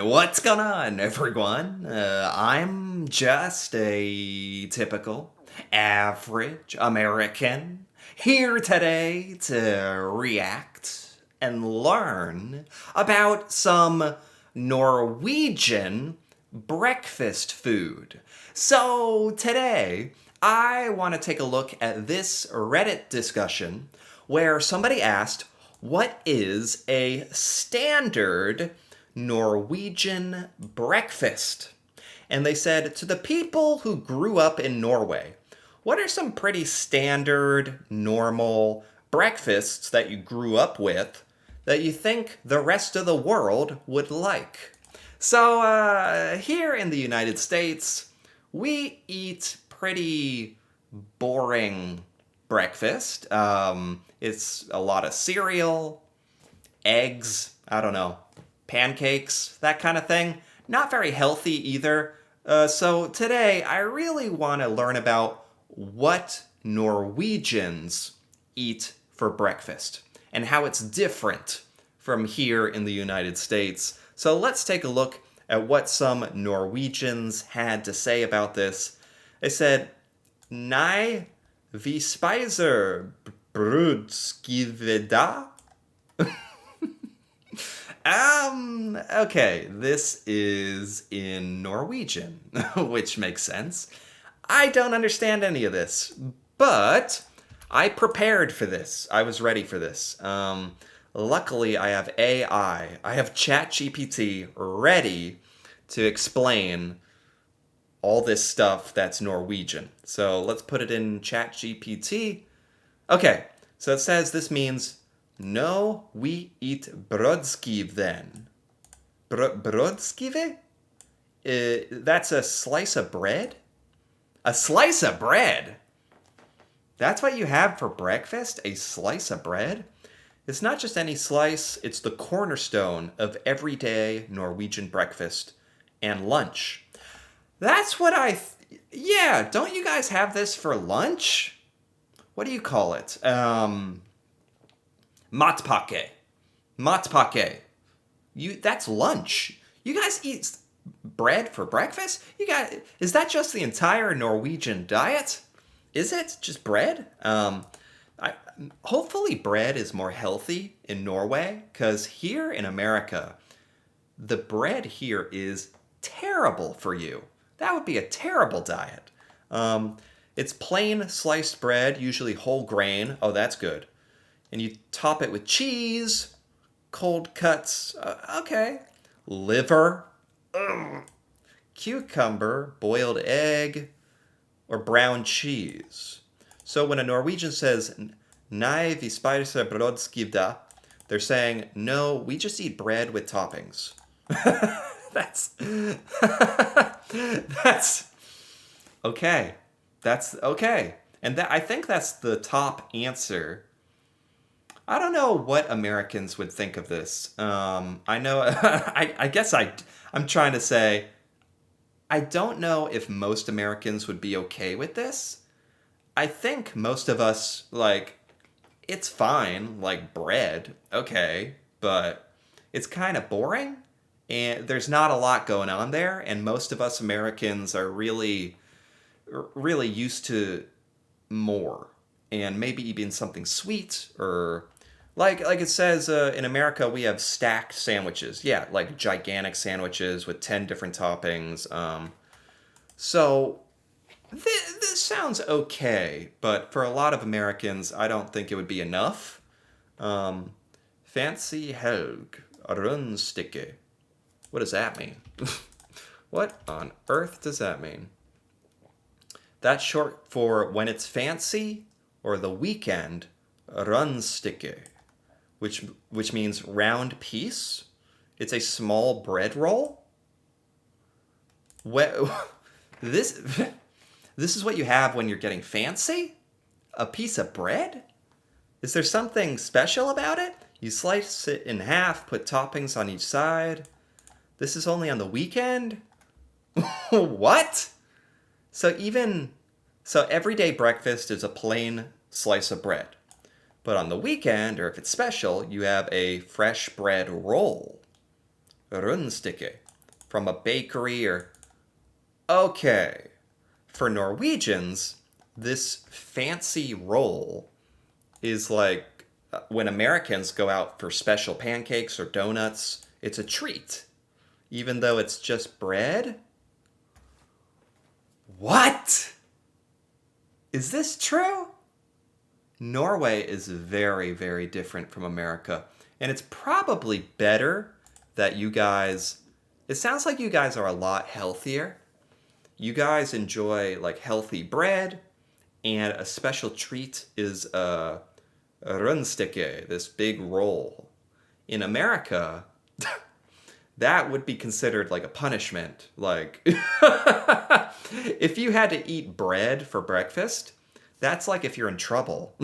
What's going on, everyone? I'm just a typical, average American here today to react and learn about some Norwegian breakfast food. So today, I want to take a look at this Reddit discussion where somebody asked, what is a standard Norwegian breakfast? And they said, to the people who grew up in Norway, what are some pretty standard, normal breakfasts that you grew up with that you think the rest of the world would like? So, here in the United States, we eat pretty boring breakfast. It's a lot of cereal, eggs, I don't know, pancakes, that kind of thing. Not very healthy either. So today, I really want to learn about what Norwegians eat for breakfast and how it's different from here in the United States. So let's take a look at what some Norwegians had to say about this. They said, Nei, vi spiser brudskiveda. Okay, this is in Norwegian, which makes sense. I don't understand any of this, but I prepared for this. I was ready for this. Luckily, I have AI. I have ChatGPT ready to explain all this stuff that's Norwegian. So let's put it in ChatGPT. Okay, so it says this means, no, we eat brødskive then. Brødskive? That's a slice of bread? A slice of bread? That's what you have for breakfast? A slice of bread? It's not just any slice, it's the cornerstone of everyday Norwegian breakfast and lunch. That's what yeah, don't you guys have this for lunch? What do you call it? Matpakke. Matpakke. That's lunch. You guys eat bread for breakfast? Is that just the entire Norwegian diet? Is it just bread? Hopefully bread is more healthy in Norway, because here in America, the bread here is terrible for you. That would be a terrible diet. It's plain sliced bread, usually whole grain. Oh, that's good. And you top it with cheese, cold cuts, okay, liver, cucumber, boiled egg, or brown cheese. So when a Norwegian says, Nei, vi spiser brødskivda, they're saying, no, we just eat bread with toppings. That's that's okay. That's okay. And I think that's the top answer. I don't know what Americans would think of this. I know. I guess I'm trying to say. I don't know if most Americans would be okay with this. I think most of us it's fine, like bread, okay, but it's kind of boring, and there's not a lot going on there, and most of us Americans are really, really used to more, and maybe even something sweet or like it says in America we have stacked sandwiches. Yeah, like gigantic sandwiches with 10 different toppings. So this sounds okay, but for a lot of Americans, I don't think it would be enough. Fancy helg, rundstykke. What does that mean? What on earth does that mean? That's short for when it's fancy or the weekend, rundstykke, which means round piece. It's a small bread roll. This this is what you have when you're getting fancy? A piece of bread? Is there something special about it? You slice it in half, put toppings on each side. This is only on the weekend? What? So everyday breakfast is a plain slice of bread. But on the weekend, or if it's special, you have a fresh bread roll. Rundstykke. from a bakery or... Okay. For Norwegians, this fancy roll is like when Americans go out for special pancakes or donuts, it's a treat. Even though it's just bread? What? Is this true? Norway is very, very different from America. And it's probably better that you guys... It sounds like you guys are a lot healthier. You guys enjoy like healthy bread, and a special treat is a rundstykke, this big roll. In America, that would be considered like a punishment. Like, if you had to eat bread for breakfast, that's like if you're in trouble.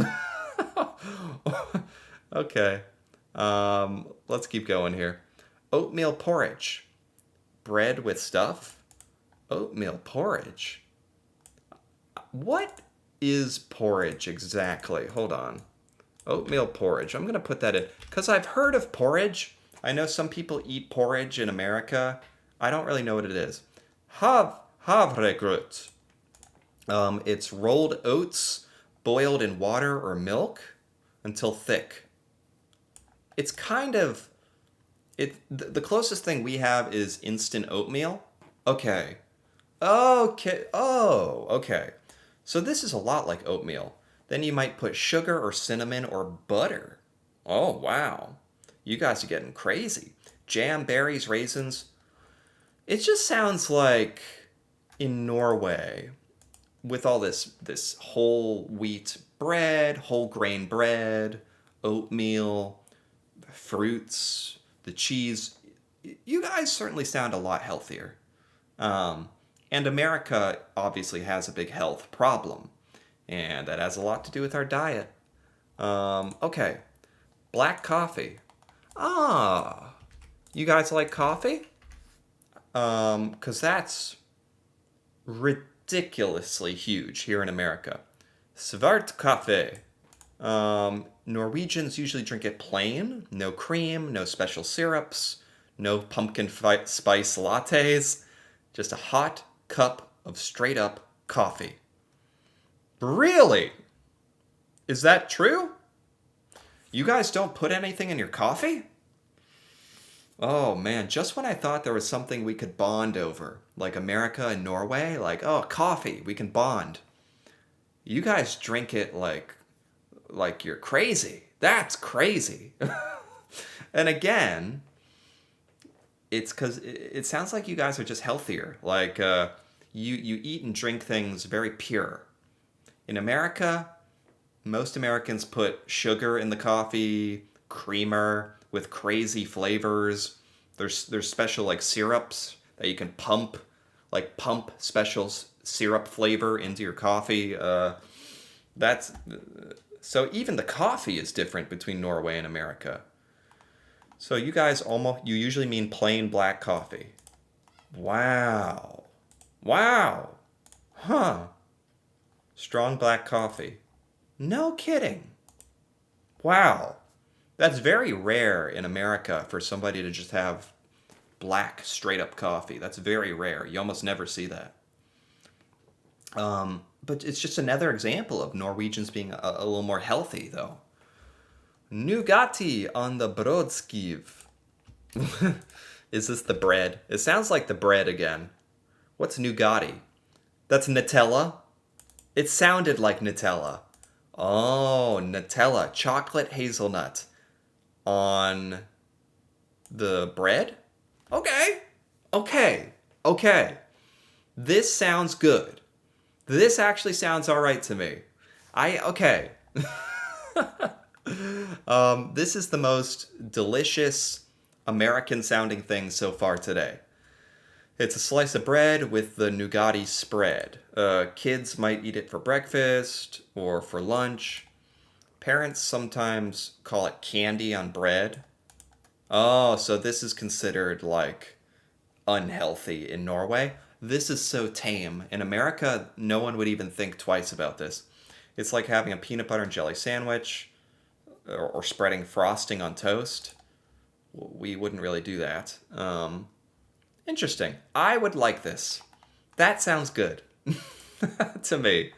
Okay. Let's keep going here. Oatmeal porridge. Bread with stuff? Oatmeal porridge? What is porridge exactly? Hold on. Oatmeal porridge. I'm going to put that in. Because I've heard of porridge. I know some people eat porridge in America. I don't really know what it is. Havregrøt. It's rolled oats boiled in water or milk until thick. It's kind of... The closest thing we have is instant oatmeal. Okay. Okay. Oh, okay. So this is a lot like oatmeal. Then you might put sugar or cinnamon or butter. Oh, wow. You guys are getting crazy. Jam, berries, raisins. It just sounds like in Norway, with all this whole wheat bread, whole grain bread, oatmeal, fruits, the cheese, you guys certainly sound a lot healthier. And America obviously has a big health problem, and that has a lot to do with our diet. Okay, black coffee. Ah, you guys like coffee? 'Cause that's ridiculously huge here in America. Svart kaffe. Norwegians usually drink it plain, no cream, no special syrups, no pumpkin spice lattes, just a hot cup of straight up coffee. Really? Is that true? You guys don't put anything in your coffee? Oh man, just when I thought there was something we could bond over, like America and Norway, like, oh, coffee, we can bond. You guys drink it like you're crazy. That's crazy. And again, it's because it sounds like you guys are just healthier. Like, you eat and drink things very pure. In America, most Americans put sugar in the coffee, creamer with crazy flavors. There's special like syrups that you can pump special syrup flavor into your coffee. That's so even the coffee is different between Norway and America. So you guys you usually mean plain black coffee. Wow. Wow. Huh. Strong black coffee. No kidding. Wow. That's very rare in America for somebody to just have black straight up coffee. That's very rare. You almost never see that. But it's just another example of Norwegians being a little more healthy, though. Nugatti on the brødskive. Is this the bread? It sounds like the bread again. What's Nugatti? That's Nutella? It sounded like Nutella. Oh, Nutella. Chocolate hazelnut on the bread? Okay. Okay. Okay. This sounds good. This actually sounds all right to me. Okay. This is the most delicious American sounding thing so far today. It's a slice of bread with the Nugatti spread. Kids might eat it for breakfast or for lunch. Parents sometimes call it candy on bread. Oh, so this is considered like unhealthy in Norway. This is so tame. In America, no one would even think twice about this. It's like having a peanut butter and jelly sandwich or spreading frosting on toast. We wouldn't really do that. Interesting. I would like this. That sounds good to me.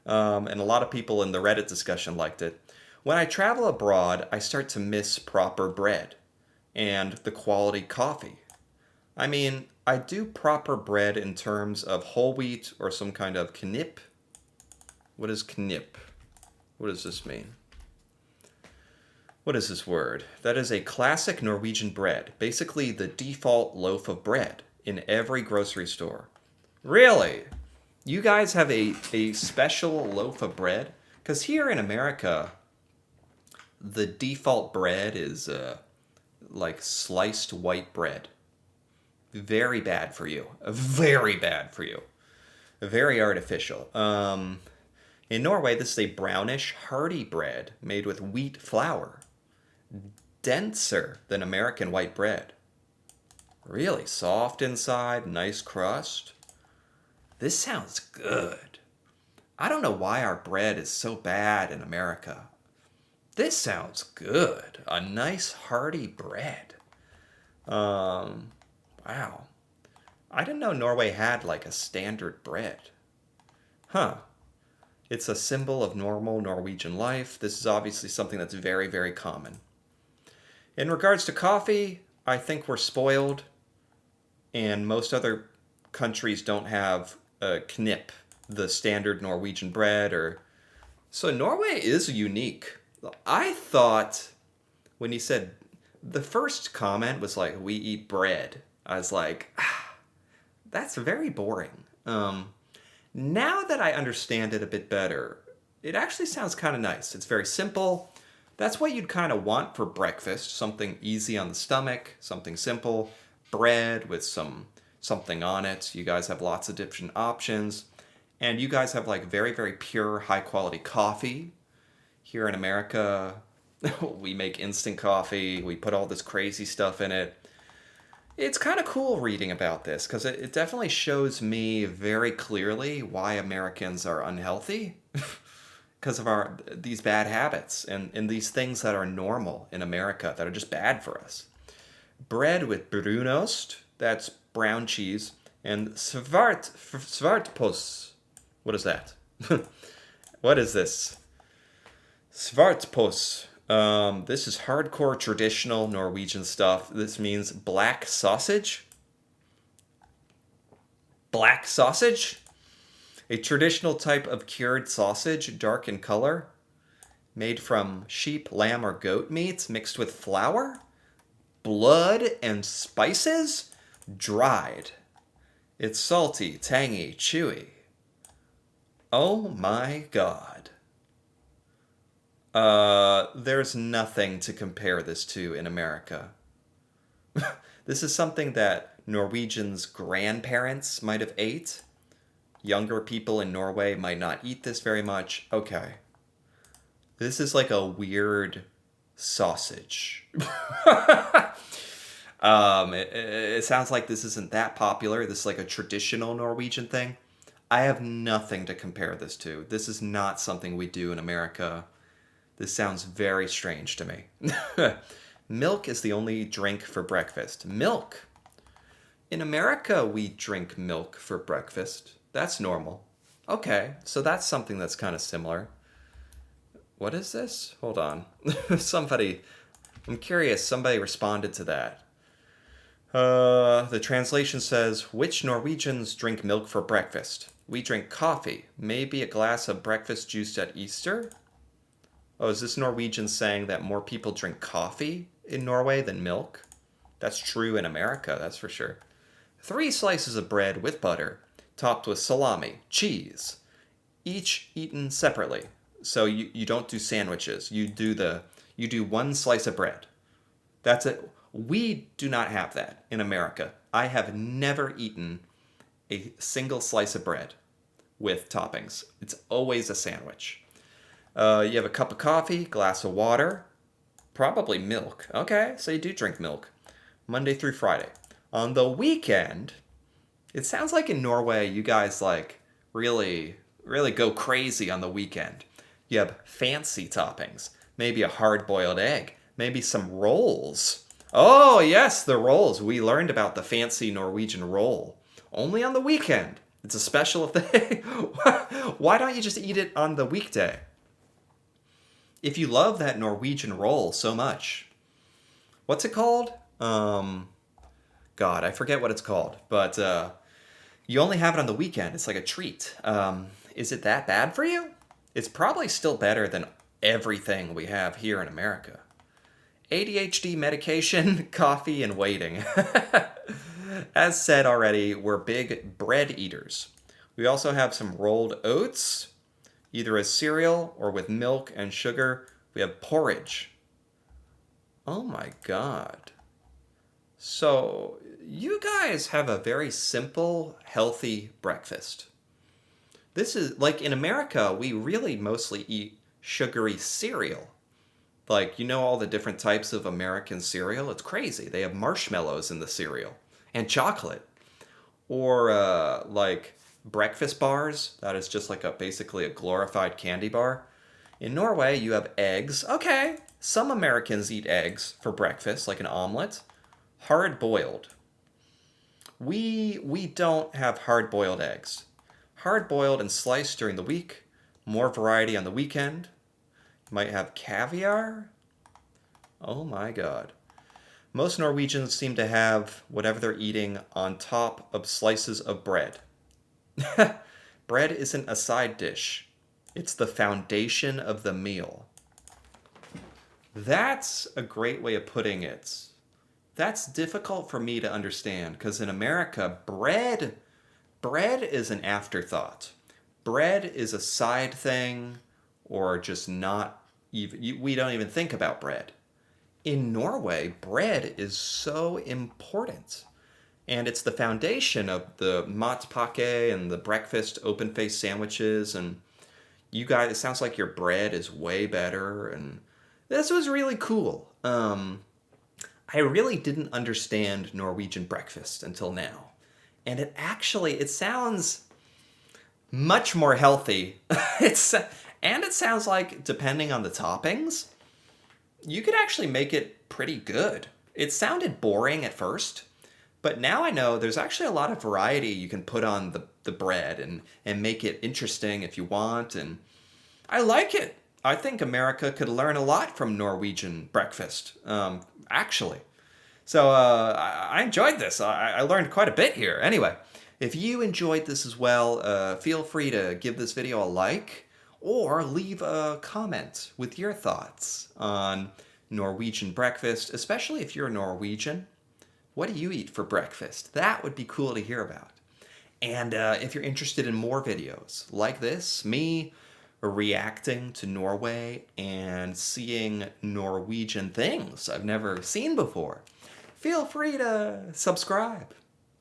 And a lot of people in the Reddit discussion liked it. When I travel abroad, I start to miss proper bread and the quality coffee. I mean, I do proper bread in terms of whole wheat or some kind of knip. What is knip? What does this mean? What is this word? That is a classic Norwegian bread, basically the default loaf of bread in every grocery store. Really? You guys have a special loaf of bread? Because here in America, the default bread is like sliced white bread. Very bad for you. Very bad for you. Very artificial. In Norway, this is a brownish, hearty bread made with wheat flour. Denser than American white bread. Really soft inside, nice crust. This sounds good. I don't know why our bread is so bad in America. This sounds good. A nice hearty bread. Wow. I didn't know Norway had like a standard bread. Huh. It's a symbol of normal Norwegian life. This is obviously something that's very, very common. In regards to coffee, I think we're spoiled, and most other countries don't have a knip, the standard Norwegian bread, or so Norway is unique. I thought when he said the first comment was like, "We eat bread," I was like, that's very boring. Now that I understand it a bit better, it actually sounds kind of nice. It's very simple. That's what you'd kind of want for breakfast. Something easy on the stomach, something simple. Bread with something on it. You guys have lots of different options. And you guys have like very, very pure, high quality coffee. Here in America, we make instant coffee. We put all this crazy stuff in it. It's kind of cool reading about this because it definitely shows me very clearly why Americans are unhealthy. Because of these bad habits and these things that are normal in America that are just bad for us. Bread with brunost, that's brown cheese, and svartpost. What is that? What is this? Svartpost. This is hardcore traditional Norwegian stuff. This means black sausage. Black sausage? A traditional type of cured sausage, dark in color, made from sheep, lamb, or goat meat, mixed with flour, blood, and spices, dried. It's salty, tangy, chewy. Oh my god. There's nothing to compare this to in America. This is something that Norwegians' grandparents might have ate. Younger people in Norway might not eat this very much. Okay. This is like a weird sausage. It sounds like this isn't that popular. This is like a traditional Norwegian thing. I have nothing to compare this to. This is not something we do in America. This sounds very strange to me. Milk is the only drink for breakfast. Milk! In America, we drink milk for breakfast. That's normal. Okay, so that's something that's kind of similar. What is this? Hold on. I'm curious, somebody responded to that. The translation says, which Norwegians drink milk for breakfast? We drink coffee, maybe a glass of breakfast juice at Easter? Oh, is this Norwegian saying that more people drink coffee in Norway than milk? That's true in America, that's for sure. 3 slices of bread with butter, topped with salami, cheese, each eaten separately. So you don't do sandwiches. You do 1 slice of bread. That's it. We do not have that in America. I have never eaten a single slice of bread with toppings. It's always a sandwich. You have a cup of coffee, glass of water, probably milk. Okay, so you do drink milk. Monday through Friday. On the weekend, it sounds like in Norway you guys like really go crazy on the weekend. You have fancy toppings, maybe a hard-boiled egg, maybe some rolls. Oh, yes, the rolls. We learned about the fancy Norwegian roll. Only on the weekend. It's a special thing. Why don't you just eat it on the weekday? If you love that Norwegian roll so much, what's it called? God, I forget what it's called, but you only have it on the weekend. It's like a treat. Is it that bad for you? It's probably still better than everything we have here in America. ADHD medication, coffee, and waiting. As said already, we're big bread eaters. We also have some rolled oats, either as cereal or with milk and sugar. We have porridge. Oh my god. So, you guys have a very simple, healthy breakfast. This is like in America, we really mostly eat sugary cereal. Like, you know all the different types of American cereal? It's crazy. They have marshmallows in the cereal and chocolate. Or like breakfast bars, that is just like basically a glorified candy bar. In Norway, you have eggs. Okay, some Americans eat eggs for breakfast, like an omelet. Hard boiled. We don't have hard boiled eggs. Hard boiled and sliced during the week. More variety on the weekend. You might have caviar. Oh my god. Most Norwegians seem to have whatever they're eating on top of slices of bread. Bread isn't a side dish. It's the foundation of the meal. That's a great way of putting it. That's difficult for me to understand because in America, bread is an afterthought. Bread is a side thing or just not even we don't even think about bread. In Norway, bread is so important. And it's the foundation of the matpakke and the breakfast open-faced sandwiches. And you guys, it sounds like your bread is way better. And this was really cool. I really didn't understand Norwegian breakfast until now. And it sounds much more healthy. And it sounds like, depending on the toppings, you could actually make it pretty good. It sounded boring at first, but now I know there's actually a lot of variety you can put on the bread and make it interesting if you want, and I like it. I think America could learn a lot from Norwegian breakfast, actually. So I enjoyed this. I learned quite a bit here. Anyway, if you enjoyed this as well, feel free to give this video a like or leave a comment with your thoughts on Norwegian breakfast, especially if you're Norwegian. What do you eat for breakfast? That would be cool to hear about. And if you're interested in more videos like this, me reacting to Norway and seeing Norwegian things I've never seen before, feel free to subscribe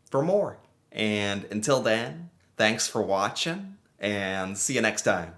for more. And until then, thanks for watching and see you next time.